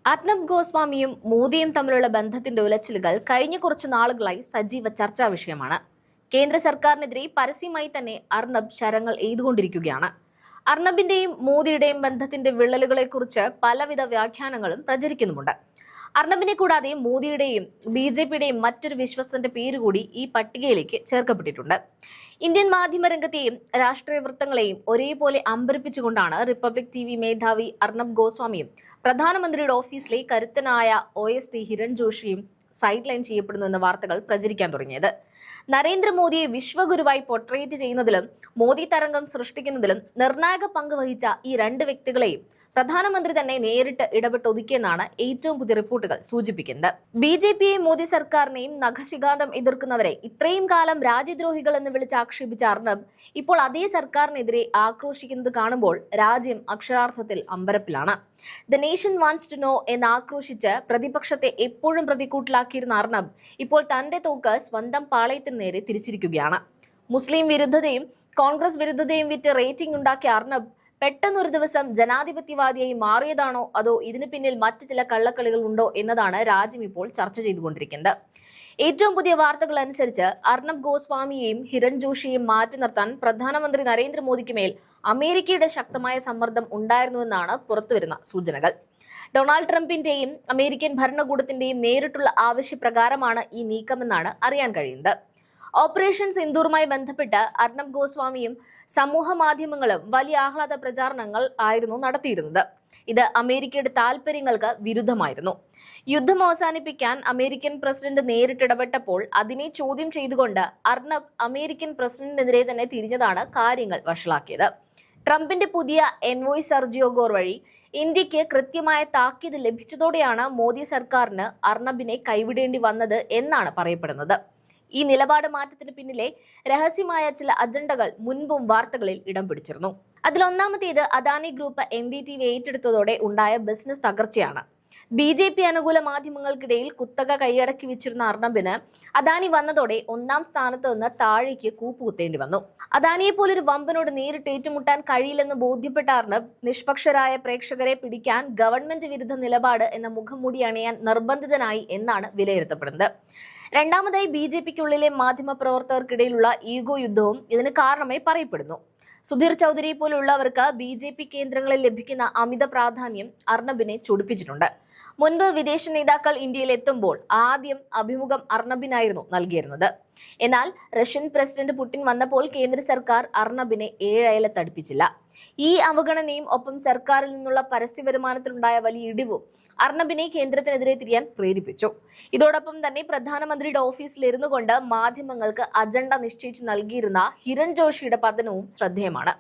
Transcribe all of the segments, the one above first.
അർണബ് ഗോസ്വാമിയും മോദിയും തമ്മിലുള്ള ബന്ധത്തിന്റെ ഉലച്ചിലുകൾ കഴിഞ്ഞ കുറച്ചു നാളുകളായി സജീവ ചർച്ചാ വിഷയമാണ്. കേന്ദ്ര സർക്കാരിനെതിരെ പരസ്യമായി തന്നെ അർണബ് ശരങ്ങൾ എയ്തുകൊണ്ടിരിക്കുകയാണ്. അർണബിന്റെയും മോദിയുടെയും ബന്ധത്തിന്റെ വിള്ളലുകളെക്കുറിച്ച് പലവിധ വ്യാഖ്യാനങ്ങളും പ്രചരിക്കുന്നുമുണ്ട്. അർണബിനെ കൂടാതെ മോദിയുടെയും BJPയുടെയും മറ്റൊരു വിശ്വസ്തന്റെ പേരുകൂടി ഈ പട്ടികയിലേക്ക് ചേർക്കപ്പെട്ടിട്ടുണ്ട്. ഇന്ത്യൻ മാധ്യമരംഗത്തെയും രാഷ്ട്രീയ വൃത്തങ്ങളെയും ഒരേപോലെ അമ്പരപ്പിച്ചുകൊണ്ടാണ് റിപ്പബ്ലിക് TV മേധാവി അർണബ് ഗോസ്വാമിയും പ്രധാനമന്ത്രിയുടെ ഓഫീസിലെ കരുത്തനായ OST ഹിരൺ ജോഷിയും സൈഡ് ലൈൻ ചെയ്യപ്പെടുന്നു എന്ന വാർത്തകൾ പ്രചരിക്കാൻ തുടങ്ങിയത്. നരേന്ദ്രമോദിയെ വിശ്വഗുരുവായി പോർട്രേറ്റ് ചെയ്യുന്നതിലും മോദി തരംഗം സൃഷ്ടിക്കുന്നതിലും നിർണായക പങ്ക് വഹിച്ച ഈ രണ്ട് വ്യക്തികളെയും പ്രധാനമന്ത്രി തന്നെ നേരിട്ട് ഇടപെട്ടൊതുക്കിയെന്നാണ് ഏറ്റവും പുതിയ റിപ്പോർട്ടുകൾ സൂചിപ്പിക്കുന്നത്. BJPയെയും മോദി സർക്കാരിനെയും നഖശിഖാന്തം എതിർക്കുന്നവരെ ഇത്രയും കാലം രാജ്യദ്രോഹികൾ എന്ന് വിളിച്ച് ആക്ഷേപിച്ച അർണബ് ഇപ്പോൾ അതേ സർക്കാരിനെതിരെ ആക്രോശിക്കുന്നത് കാണുമ്പോൾ രാജ്യം അക്ഷരാർത്ഥത്തിൽ അമ്പരപ്പിലാണ്. The nation wants to know എന്ന് ആക്രോശിച്ച് പ്രതിപക്ഷത്തെ എപ്പോഴും പ്രതിക്കൂട്ടിലാക്കിയിരുന്ന അർണബ് ഇപ്പോൾ തന്റെ തോക്ക് സ്വന്തം പാളയത്തിന് നേരെ തിരിച്ചിരിക്കുകയാണ്. മുസ്ലിം വിരുദ്ധതയും കോൺഗ്രസ് വിരുദ്ധതയും വിറ്റ് റേറ്റിംഗ് ഉണ്ടാക്കിയ അർണബ് പെട്ടെന്നൊരു ദിവസം ജനാധിപത്യവാദിയായി മാറിയതാണോ അതോ ഇതിന് പിന്നിൽ മറ്റു ചില കള്ളക്കളികൾ ഉണ്ടോ എന്നതാണ് രാജ്യം ഇപ്പോൾ ചർച്ച ചെയ്തുകൊണ്ടിരിക്കുന്നത്. ഏറ്റവും പുതിയ വാർത്തകൾ അനുസരിച്ച് അർണബ് ഗോസ്വാമിയെയും ഹിരൺ ജോഷിയെയും മാറ്റി നിർത്താൻ പ്രധാനമന്ത്രി നരേന്ദ്രമോദിക്ക് മേൽ അമേരിക്കയുടെ ശക്തമായ സമ്മർദ്ദം ഉണ്ടായിരുന്നുവെന്നാണ് പുറത്തുവരുന്ന സൂചനകൾ. ഡൊണാൾഡ് ട്രംപിന്റെയും അമേരിക്കൻ ഭരണകൂടത്തിന്റെയും നേരിട്ടുള്ള ആവശ്യപ്രകാരമാണ് ഈ നീക്കമെന്നാണ് അറിയാൻ കഴിയുന്നത്. ഓപ്പറേഷൻ സിന്ദൂറുമായി ബന്ധപ്പെട്ട് അർണബ് ഗോസ്വാമിയും സമൂഹ മാധ്യമങ്ങളും വലിയ ആഹ്ലാദ പ്രചാരണങ്ങൾ ആയിരുന്നു നടത്തിയിരുന്നത്. ഇത് അമേരിക്കയുടെ താൽപര്യങ്ങൾക്ക് വിരുദ്ധമായിരുന്നു. യുദ്ധം അവസാനിപ്പിക്കാൻ അമേരിക്കൻ പ്രസിഡന്റ് നേരിട്ടിടപെട്ടപ്പോൾ അതിനെ ചോദ്യം ചെയ്തുകൊണ്ട് അർണബ് അമേരിക്കൻ പ്രസിഡന്റിനെതിരെ തന്നെ തിരിഞ്ഞതാണ് കാര്യങ്ങൾ വഷളാക്കിയത്. ട്രംപിന്റെ പുതിയ എൻവോയ് സെർജിയോ ഗോർ വഴി ഇന്ത്യക്ക് കൃത്യമായ താക്കീത് ലഭിച്ചതോടെയാണ് മോദി സർക്കാരിന് അർണബിനെ കൈവിടേണ്ടി വന്നത് എന്നാണ് പറയപ്പെടുന്നത്. ഈ നിലപാട് മാറ്റത്തിന് പിന്നിലെ രഹസ്യമായ ചില അജണ്ടകൾ മുൻപും വാർത്തകളിൽ ഇടം പിടിച്ചിരുന്നു. അതിലൊന്നാമത്തേത് അദാനി ഗ്രൂപ്പ് NDTV ഏറ്റെടുത്തതോടെ ഉണ്ടായ ബിസിനസ് തകർച്ചയാണ്. BJP അനുകൂല മാധ്യമങ്ങൾക്കിടയിൽ കുത്തക കൈയടക്കി വെച്ചിരുന്ന അർണബിന് അദാനി വന്നതോടെ ഒന്നാം സ്ഥാനത്ത് നിന്ന് താഴേക്ക് കൂപ്പുകുത്തേണ്ടി വന്നു. അദാനിയെ പോലൊരു വമ്പനോട് നേരിട്ട് ഏറ്റുമുട്ടാൻ കഴിയില്ലെന്ന് ബോധ്യപ്പെട്ട അർണബ് നിഷ്പക്ഷരായ പ്രേക്ഷകരെ പിടിക്കാൻ ഗവൺമെന്റ് വിരുദ്ധ നിലപാട് എന്ന മുഖംമൂടി അണിയാൻ നിർബന്ധിതനായി എന്നാണ് വിലയിരുത്തപ്പെടുന്നത്. രണ്ടാമതായി BJPക്കുള്ളിലെ മാധ്യമ പ്രവർത്തകർക്കിടയിലുള്ള ഈഗോ യുദ്ധവും ഇതിന് കാരണമായി പറയപ്പെടുന്നു. സുധീർ ചൗധരി പോലുള്ളവർക്ക് BJP കേന്ദ്രങ്ങളിൽ ലഭിക്കുന്ന അമിത പ്രാധാന്യം അർണബിനെ ചൊടിപ്പിച്ചിട്ടുണ്ട്. മുൻപ് വിദേശ നേതാക്കൾ ഇന്ത്യയിൽ എത്തുമ്പോൾ ആദ്യം അഭിമുഖം അർണബിനായിരുന്നു നൽകിയിരുന്നത്. എന്നാൽ റഷ്യൻ പ്രസിഡന്റ് പുടിൻ വന്നപ്പോൾ കേന്ദ്ര സർക്കാർ അർണബിനെ ഏഴയലത്തടുപ്പിച്ചില്ല. ഈ അവഗണനയും ഒപ്പം സർക്കാരിൽ നിന്നുള്ള പരസ്യ വരുമാനത്തിലുണ്ടായ വലിയ ഇടിവും അർണബിനെ കേന്ദ്രത്തിനെതിരെ തിരിയാൻ പ്രേരിപ്പിച്ചു. ഇതോടൊപ്പം തന്നെ പ്രധാനമന്ത്രിയുടെ ഓഫീസിൽ ഇരുന്നു കൊണ്ട് മാധ്യമങ്ങൾക്ക് അജണ്ട നിശ്ചയിച്ചു നൽകിയിരുന്ന ഹിരൺ ജോഷിയുടെ പതനവും ശ്രദ്ധേയമാണ്.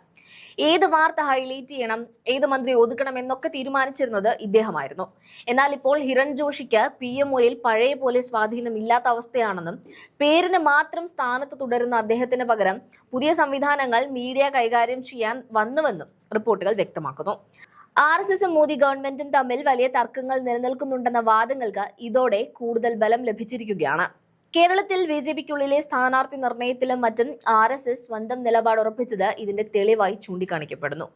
ഏത് വാർത്ത ഹൈലൈറ്റ് ചെയ്യണം, ഏത് മന്ത്രി ഒതുക്കണം എന്നൊക്കെ തീരുമാനിച്ചിരുന്നത് ഇദ്ദേഹമായിരുന്നു. എന്നാൽ ഇപ്പോൾ ഹിരൺ ജോഷിക്ക് PMOയിൽ പഴയ പോലെ സ്വാധീനമില്ലാത്ത അവസ്ഥയാണെന്നും പേരിന് മാത്രം സ്ഥാനത്ത് തുടരുന്ന അദ്ദേഹത്തിന് പകരം പുതിയ സംവിധാനങ്ങൾ മീഡിയ കൈകാര്യം ചെയ്യാൻ വന്നുവെന്നും റിപ്പോർട്ടുകൾ വ്യക്തമാക്കുന്നു. RSSും മോദി ഗവൺമെന്റും തമ്മിൽ വലിയ തർക്കങ്ങൾ നിലനിൽക്കുന്നുണ്ടെന്ന വാദങ്ങൾക്ക് ഇതോടെ കൂടുതൽ ബലം ലഭിച്ചിരിക്കുകയാണ്. കേരളത്തിൽ BJPക്കുള്ളിലെ സ്ഥാനാർത്ഥി നിർണയത്തിലും മറ്റും RSS സ്വന്തം നിലപാട് ഉറപ്പിച്ചത് ഇതിന്റെ തെളിവായി ചൂണ്ടിക്കാണിക്കപ്പെടുന്നു.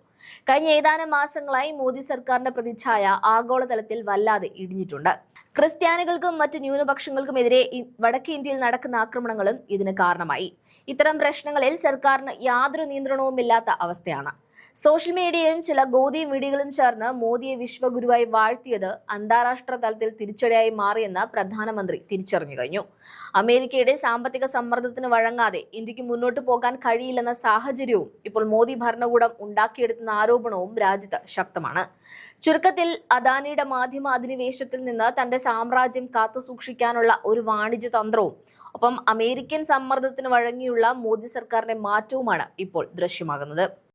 കഴിഞ്ഞ ഏതാനും മാസങ്ങളായി മോദി സർക്കാരിന്റെ പ്രതിച്ഛായ ആഗോളതലത്തിൽ വല്ലാതെ ഇടിഞ്ഞിട്ടുണ്ട്. ക്രിസ്ത്യാനികൾക്കും മറ്റ് ന്യൂനപക്ഷങ്ങൾക്കുമെതിരെ വടക്കേ ഇന്ത്യയിൽ നടക്കുന്ന ആക്രമണങ്ങളും ഇതിന് കാരണമായി. ഇത്തരം പ്രശ്നങ്ങളിൽ സർക്കാരിന് യാതൊരു നിയന്ത്രണവുമില്ലാത്ത അവസ്ഥയാണ്. സോഷ്യൽ മീഡിയയും ചില ഗോദി മീഡിയകളും ചേർന്ന് മോദിയെ വിശ്വഗുരുവായി വാഴ്ത്തിയത് അന്താരാഷ്ട്ര തലത്തിൽ തിരിച്ചടിയായി മാറിയെന്ന് പ്രധാനമന്ത്രി തിരിച്ചറിഞ്ഞു കഴിഞ്ഞു. അമേരിക്കയുടെ സാമ്പത്തിക സമ്മർദ്ദത്തിന് വഴങ്ങാതെ ഇന്ത്യക്ക് മുന്നോട്ട് പോകാൻ കഴിയില്ലെന്ന സാഹചര്യവും ഇപ്പോൾ മോദി ഭരണകൂടം ഉണ്ടാക്കിയെടുക്കുന്ന ആരോപണവും രാജ്യത്ത് ശക്തമാണ്. ചുരുക്കത്തിൽ അദാനിയുടെ മാധ്യമ അധിനിവേശത്തിൽ നിന്ന് തന്റെ സാമ്രാജ്യം കാത്തുസൂക്ഷിക്കാനുള്ള ഒരു വാണിജ്യ തന്ത്രവും ഒപ്പം അമേരിക്കൻ സമ്മർദ്ദത്തിന് വഴങ്ങിയുള്ള മോദി സർക്കാരിന്റെ മാറ്റവുമാണ് ഇപ്പോൾ ദൃശ്യമാകുന്നത്.